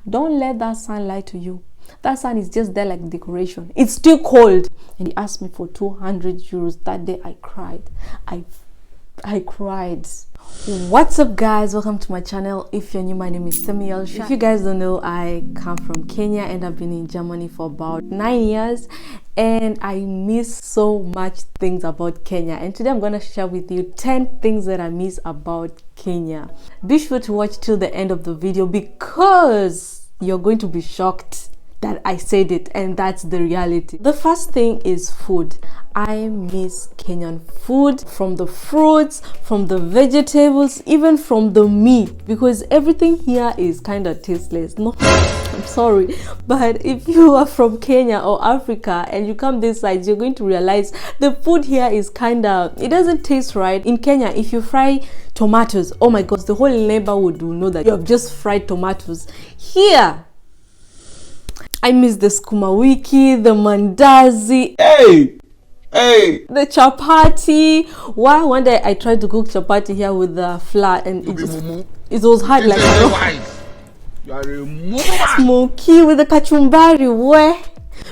Don't let that sun lie to you. That sun is just there like decoration. It's still cold. And he asked me for 200 euros. That day I cried. I cried. What's up, guys? Welcome to my channel. If you're new, my name is Stemy Yelsha. If you guys don't know, I come from Kenya and I've been in Germany for about 9 years, and I miss so much things about Kenya. And today I'm going to share with you 10 things that I miss about Kenya. Be sure to watch till the end of the video because you're going to be shocked that I said it, and that's the reality. The first thing is food. I miss Kenyan food, from the fruits, from the vegetables, even from the meat, because everything here is kind of tasteless. No, I'm sorry, but if you are from Kenya or Africa and you come this side, you're going to realize the food here is kind of, it doesn't taste right. In Kenya, if you fry tomatoes, oh my god, the whole neighborhood will know that you have just fried tomatoes. Here I miss the skuma wiki, the mandazi, the chapati. One day I tried to cook chapati here with the flour, and it was hard like smoky with the kachumbari.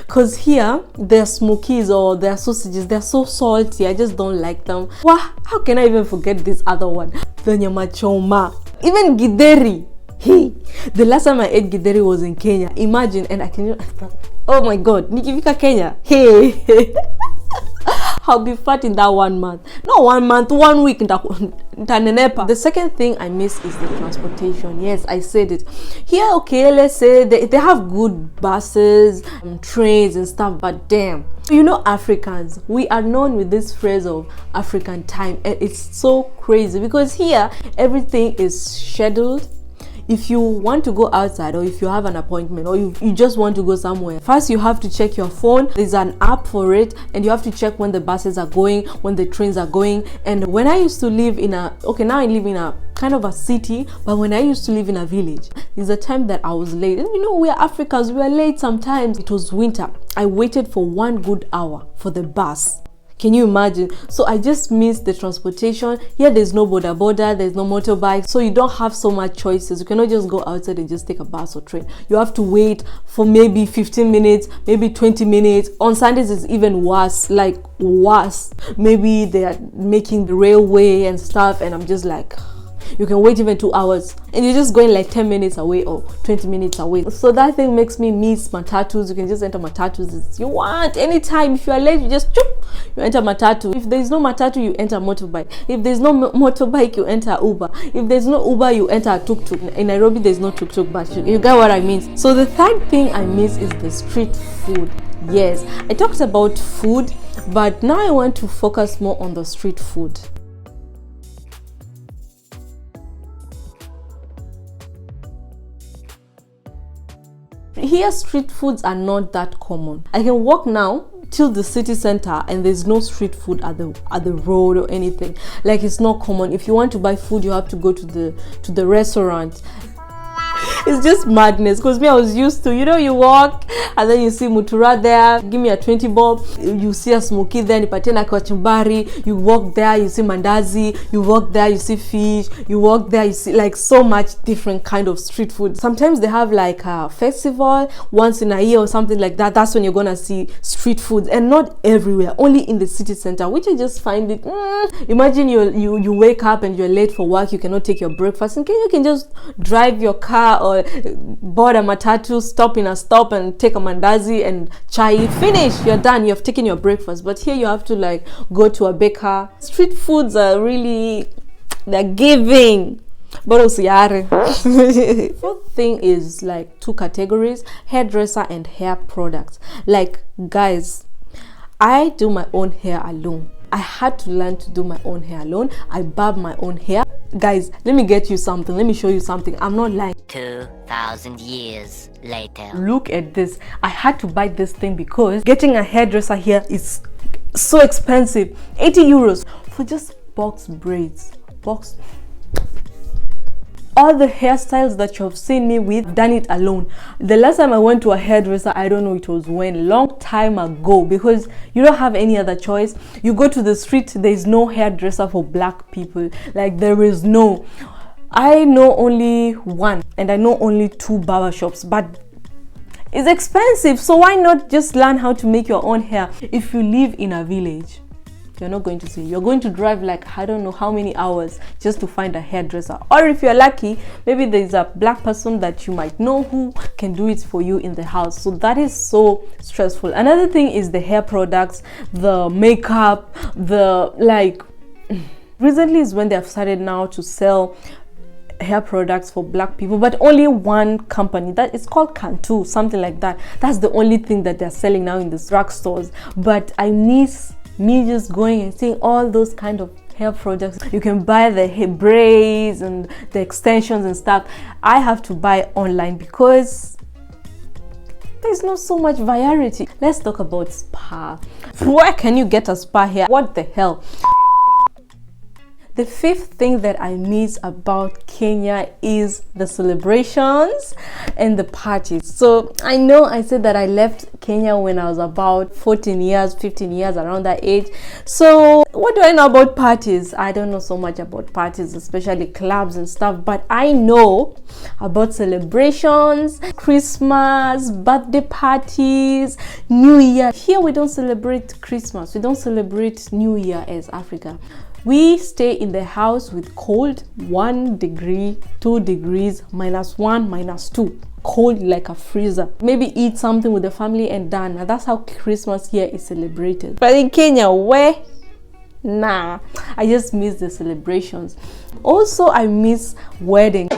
Because here their smokies or their sausages, they're so salty. I just don't like them. How can I even forget this other one? The nyama choma, even githeri. Hey, the last time I ate githeri was in Kenya. Imagine, and I can, oh my god, nikifika Kenya, hey, I'll be fat in that 1 month. Not 1 month, 1 week. The second thing I miss is the transportation. Yes, I said it. Here, okay, let's say they have good buses, trains and stuff, but damn. You know, Africans, we are known with this phrase of African time, and it's so crazy because here everything is scheduled. If you want to go outside, or if you have an appointment, or you just want to go somewhere, first you have to check your phone. There's an app for it, and you have to check when the buses are going, when the trains are going. And when I used to live in now I live in a kind of a city, but when I used to live in a village, there's a time that I was late. And you know, we are Africans, we are late sometimes. It was winter. I waited for 1 good hour for the bus. Can you imagine? So I just miss the transportation. Here there's no border, there's no motorbike, so you don't have so much choices. You cannot just go outside and just take a bus or train. You have to wait for maybe 15 minutes, maybe 20 minutes. On Sundays it's even worse, like worse. Maybe they are making the railway and stuff, and I'm just like, you can wait even 2 hours and you're just going like 10 minutes away or 20 minutes away. So that thing makes me miss matatus. You can just enter matatus if you want. Anytime, if you are late, you just choop, you enter matatu. If there's no matatu, you enter motorbike. If there's no motorbike, you enter Uber. If there's no Uber, you enter a tuk-tuk. In Nairobi there's no tuk-tuk, but you get what I mean. So the third thing I miss is the street food. Yes, I talked about food, but now I want to focus more on the street food. Here street foods are not that common. I can walk now till the city center and there's no street food at the road or anything. Like, it's not common. If you want to buy food, you have to go to the restaurant. It's just madness, because me, I was used to, you know, you walk and then you see mutura there, give me a 20 bob, you see a smoky there, nipatie na kachumbari, you walk there, you see mandazi, you walk there, you see fish, you walk there, you see like so much different kind of street food. Sometimes they have like a festival once in a year or something like that. That's when you're gonna see street foods, and not everywhere, only in the city center, which I just find it imagine you wake up and you're late for work, you cannot take your breakfast, and you can just drive your car or board a matatu, stop in a stop and take a mandazi and chai, finish, you're done, you have taken your breakfast. But here you have to like go to a baker. Street foods are really, they're giving. Fourth thing is like 2 categories: hairdresser and hair products. Like, guys, I do my own hair alone. I had to learn to do my own hair alone. I barb my own hair. Guys, let me get you something. Let me show you something. I'm not lying. 2,000 years later. Look at this. I had to buy this thing because getting a hairdresser here is so expensive. 80 euros for just box braids. All the hairstyles that you have seen me with, done it alone. The last time I went to a hairdresser, I don't know, it was when, long time ago, because you don't have any other choice. You go to the street, there is no hairdresser for black people. Like, there is no. I know only one, and I know only 2 barber shops, but it's expensive. So why not just learn how to make your own hair? If you live in a village, you're not going to see. You're going to drive like I don't know how many hours just to find a hairdresser. Or if you're lucky, maybe there's a black person that you might know who can do it for you in the house. So that is so stressful. Another thing is the hair products, the makeup, the like. Recently is when they have started now to sell hair products for black people, but only one company, that is called Cantu, something like that. That's the only thing that they're selling now in the drugstores. But I miss me just going and seeing all those kind of hair products. You can buy the hair braids and the extensions and stuff. I have to buy online because there's not so much variety. Let's talk about spa. Where can you get a spa here? What the hell? The 5th thing that I miss about Kenya is the celebrations and the parties. So I know I said that I left Kenya when I was about 14 years, 15 years, around that age. So what do I know about parties? I don't know so much about parties, especially clubs and stuff, but I know about celebrations, Christmas, birthday parties, New Year. Here we don't celebrate Christmas. We don't celebrate New Year as Africa. We stay in the house with cold, 1 degree, 2 degrees, -1, -2. Cold like a freezer. Maybe eat something with the family and done. And that's how Christmas here is celebrated. But in Kenya, where? Nah, I just miss the celebrations. Also, I miss weddings.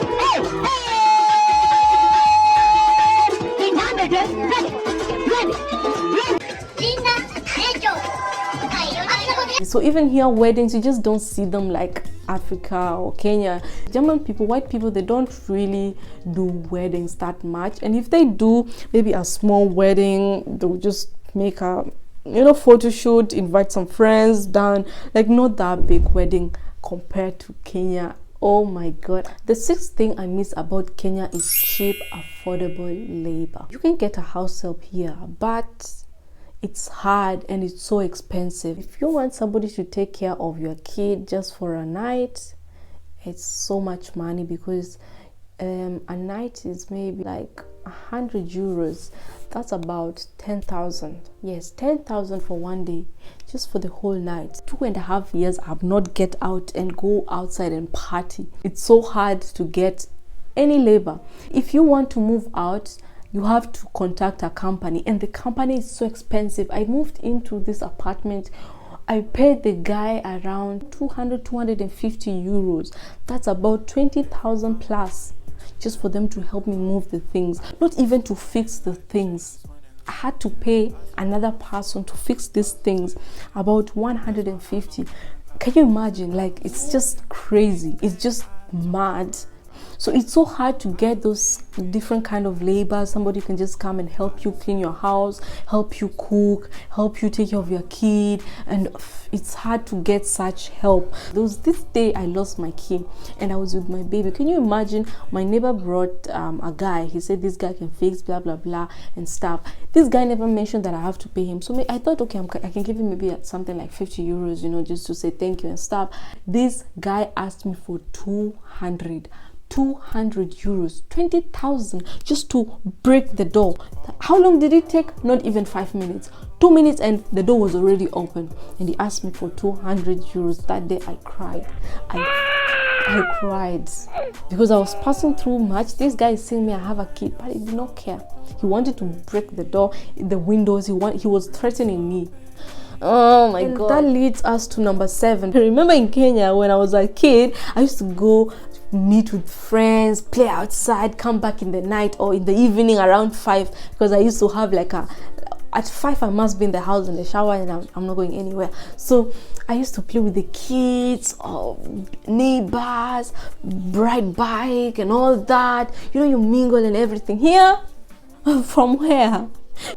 So even here, weddings, you just don't see them like Africa or Kenya. German people, white people, they don't really do weddings that much. And if they do, maybe a small wedding, they'll just make a, photo shoot, invite some friends, done. Like not that big wedding compared to Kenya. Oh my God. The 6th thing I miss about Kenya is cheap, affordable labor. You can get a house help here, but it's hard and it's so expensive. If you want somebody to take care of your kid just for a night, it's so much money because a night is maybe like 100 euros. That's about 10,000. Yes, 10,000 for one day, just for the whole night. 2.5 years I've not get out and go outside and party. It's so hard to get any labor. If you want to move out, you have to contact a company, and the company is so expensive. I moved into this apartment. I paid the guy around 250 euros. That's about 20,000 plus, just for them to help me move the things, not even to fix the things. I had to pay another person to fix these things, about 150. Can you imagine? Like, it's just crazy. It's just mad. So it's so hard to get those different kind of labor. Somebody can just come and help you clean your house, help you cook, help you take care of your kid, and it's hard to get such help. This day I lost my key and I was with my baby. Can you imagine? My neighbor brought a guy. He said this guy can fix blah blah blah and stuff. This guy never mentioned that I have to pay him. So I thought, okay, I can give him maybe something like 50 euros, just to say thank you and stuff. This guy asked me for 200 euros, 20,000, just to break the door. How long did it take? Not even 5 minutes. 2 minutes and the door was already open, and he asked me for 200 euros. That day I cried. I cried because I was passing through much. This guy is saying me I have a kid, but he did not care. He wanted to break the door, the windows. He was threatening me. Oh my God. That leads us to number 7. Remember in Kenya when I was a kid, I used to go meet with friends, play outside, come back in the night or in the evening around 5, because I used to have at 5 I must be in the house in the shower, and I'm not going anywhere. So I used to play with the kids, neighbors, ride bike and all that. You mingle and everything. Here, from where?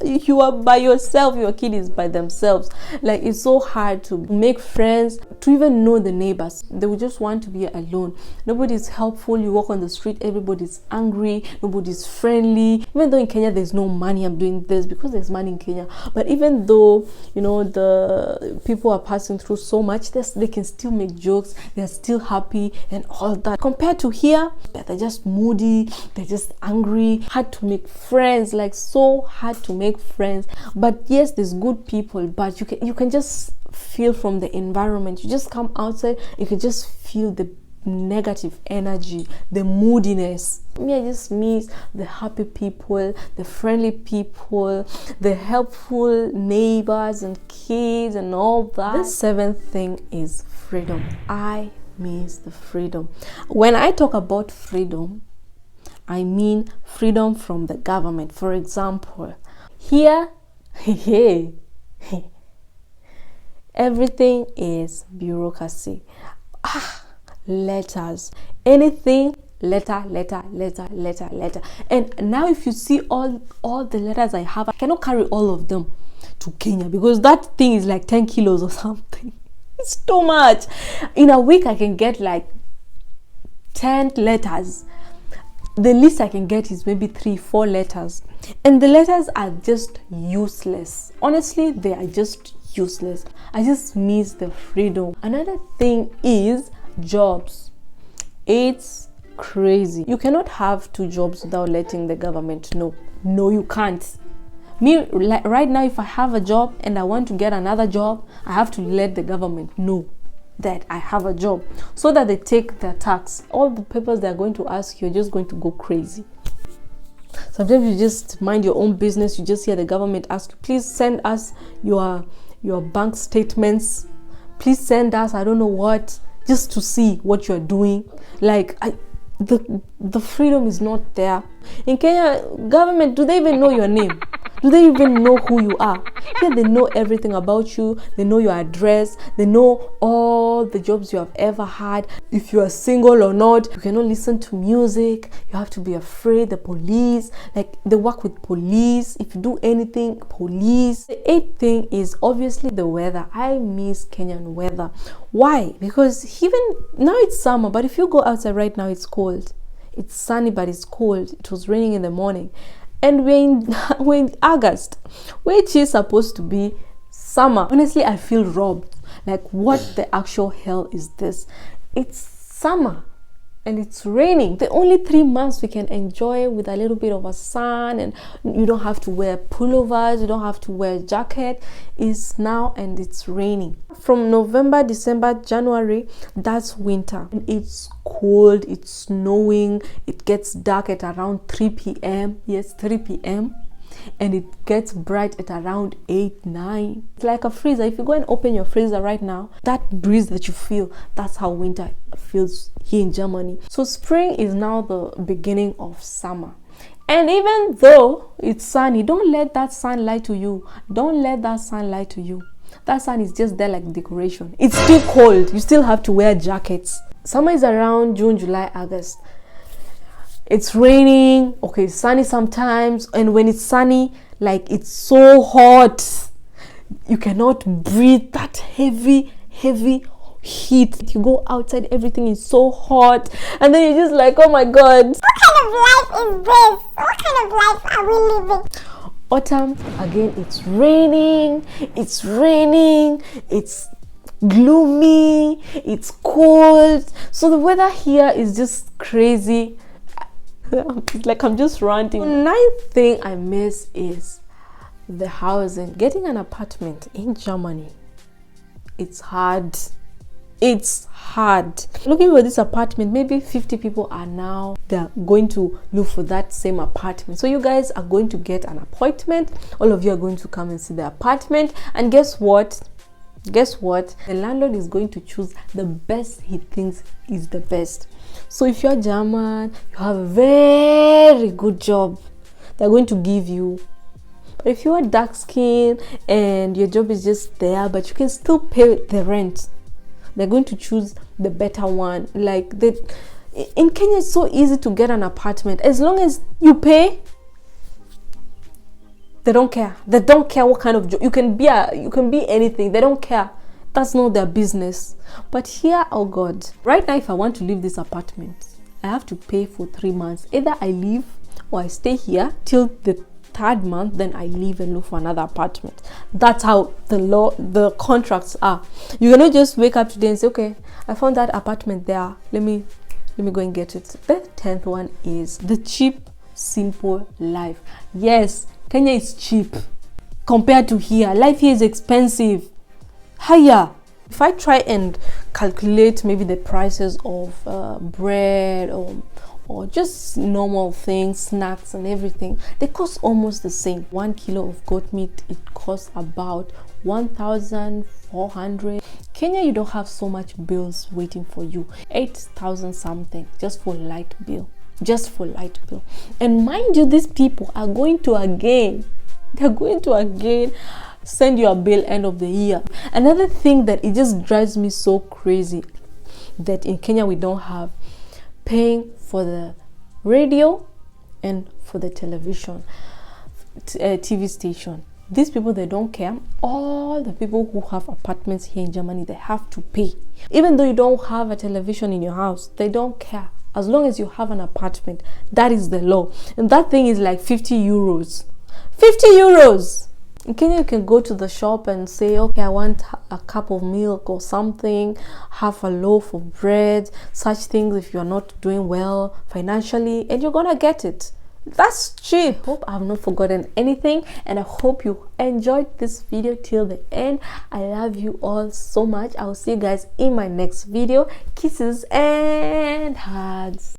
You are by yourself, your kid is by themselves. Like, it's so hard to make friends, to even know the neighbors. They will just want to be alone. Nobody's helpful. You walk on the street, everybody's angry, nobody's friendly. Even though in Kenya there's no money, I'm doing this because there's money in Kenya. But even though, you know, the people are passing through so much, they can still make jokes, they're still happy and all that. Compared to here, they're just moody, they're just angry, hard to make friends, like so hard to make friends. But yes, there's good people, but you can just feel from the environment. You just come outside, you can just feel the negative energy, the moodiness. Me, I just miss the happy people, the friendly people, the helpful neighbors and kids and all that. The seventh thing is freedom. I miss the freedom. When I talk about freedom, I mean freedom from the government. For example, here, everything is bureaucracy. Letters, anything, letter. And now if you see all the letters I have, I cannot carry all of them to Kenya because that thing is like 10 kilos or something. It's too much. In a week I can get like 10 letters. The least I can get is maybe 3-4 letters, and the letters are just useless. Honestly, they are just useless. I just miss the freedom. Another thing is jobs. It's crazy. You cannot have 2 jobs without letting the government know. No, you can't. Me, like right now, if I have a job and I want to get another job, I have to let the government know that I have a job so that they take their tax. All the papers they're going to ask, you're just going to go crazy. Sometimes you just mind your own business. You just hear the government ask you, please send us your bank statements. Please send us, I don't know what, just to see what you're doing. Like, the freedom is not there. In Kenya, government, do they even know your name? Do they even know who you are? Here they know everything about you. They know your address. They know all the jobs you have ever had. If you are single or not, you cannot listen to music. You have to be afraid. The police, like they work with police. If you do anything, police. The 8th thing is obviously the weather. I miss Kenyan weather. Why? Because even now it's summer, but if you go outside right now, it's cold. It's sunny, but it's cold. It was raining in the morning. And we're in August, which is supposed to be summer. Honestly, I feel robbed. Like, what the actual hell is this? It's summer and it's raining. The only 3 months we can enjoy with a little bit of a sun, and you don't have to wear pullovers, you don't have to wear a jacket, is now, and it's raining. From November, December, January, that's winter. And it's cold, it's snowing, it gets dark at around 3 p.m. Yes, 3 p.m. And it gets bright at around 8, 9. It's like a freezer. If you go and open your freezer right now, that breeze that you feel, that's how winter feels here in Germany. So spring is now the beginning of summer. And even though it's sunny, don't let that sun lie to you. Don't let that sun lie to you. That sun is just there like decoration. It's still cold. You still have to wear jackets. Summer is around June, July, August. It's raining, okay, sunny sometimes, and when it's sunny, like it's so hot, you cannot breathe that heavy heat. You go outside, everything is so hot, and then you're just like, oh my god, what kind of life is this? What kind of life are we living? Autumn, again, it's raining, it's gloomy, it's cold. So the weather here is just crazy. Like, I'm just ranting. The 9th thing I miss is the housing. Getting an apartment in Germany, it's hard. It's hard. Looking for this apartment, maybe 50 people are now, they're going to look for that same apartment. So you guys are going to get an appointment. All of you are going to come and see the apartment, and guess what? The landlord is going to choose the best he thinks is the best. So if you're German, you have a very good job, they're going to give you. But if you are dark skinned and your job is just there, but you can still pay the rent, they're going to choose the better one. Like, in Kenya, it's so easy to get an apartment as long as you pay They don't care. They don't care what kind of job. You can be anything. They don't care. That's not their business. But here, oh God, right now, if I want to leave this apartment, I have to pay for 3 months. Either I leave or I stay here till the 3rd month, then I leave and look for another apartment. That's how the contracts are. You cannot just wake up today and say, okay, I found that apartment there. Let me go and get it. The 10th one is the cheap, simple life. Yes, Kenya is cheap compared to here. Life here is expensive. Higher. If I try and calculate maybe the prices of bread or just normal things, snacks and everything, they cost almost the same. 1 kilo of goat meat, it costs about 1,400. Kenya, you don't have so much bills waiting for you. 8,000 something just for light bill. Just for light bill. And mind you, these people are going to again send you a bill end of the year. Another thing that it just drives me so crazy that in Kenya we don't have paying for the radio and for the television, TV station. These people, they don't care. All the people who have apartments here in Germany, they have to pay. Even though you don't have a television in your house, they don't care. As long as you have an apartment, that is the law. And that thing is like 50 euros. 50 euros! In Kenya, you can go to the shop and say, okay, I want a cup of milk or something, half a loaf of bread, such things if you are not doing well financially, and you're gonna get it. That's cheap. Hope I have not forgotten anything, and I hope you enjoyed this video till the end. I love you all so much. I will see you guys in my next video. Kisses and hugs.